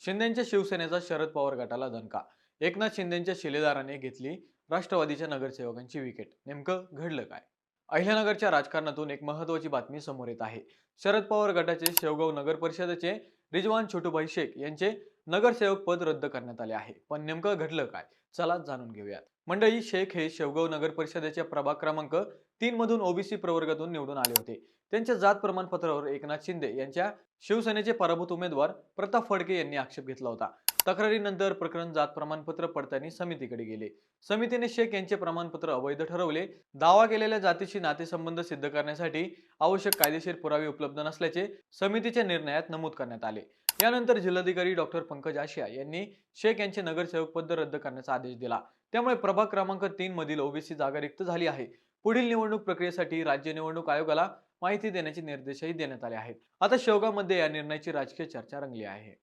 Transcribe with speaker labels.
Speaker 1: शिंदेच्या शिवसेनेचा शरद पवार गटाला दणका. एकनाथ शिंदेच्या शिलेदाराने घेतली राष्ट्रवादीच्या नगरसेवकांची विकेट. नेमकं घडलं काय? अहिल्यानगरच्या राजकारणातून एक महत्त्वाची बातमी समोर येत आहे. शरद पवार गटाचे शेवगाव नगर परिषदेचे रिजवान छोटूभाई शेख यांचे नगरसेवक पद रद्द करण्यात आले आहे. पण नेमकं घडलं काय? चला जाणून घेऊयात. मंडळी, शेख हे शेवगाव नगर परिषदेच्या प्रभाग क्रमांक 3 मधून ओबीसी प्रवर्गातून निवडून आले होते. त्यांच्या जात प्रमाणपत्रावर एकनाथ शिंदे यांच्या शिवसेनेचे पराभूत उमेदवार प्रताप फडके यांनी आक्षेप घेतला होता. तक्रारीनंतर प्रकरण जात प्रमाणपत्र पडताळणी समितीकडे गेले. समितीने शेख यांचे प्रमाणपत्र अवैध ठरवले. दावा केलेल्या जातीशी नातेसंबंध सिद्ध करण्यासाठी आवश्यक कायदेशीर पुरावे उपलब्ध नसल्याचे समितीच्या निर्णयात नमूद करण्यात आले. यानंतर जिल्हाधिकारी डॉक्टर पंकज आशिया यांनी शेख यांचे नगरसेवक पद रद्द करण्याचा आदेश दिला. त्यामुळे प्रभाग क्रमांक 3 मधील ओबीसी जागा रिक्त झाली आहे. पुढील निवडणूक प्रक्रियेसाठी राज्य निवडणूक आयोगाला माहिती देण्याचे निर्देशही देण्यात आले आहेत. आता शेवगावमध्ये या निर्णयाची राजकीय चर्चा रंगली आहे.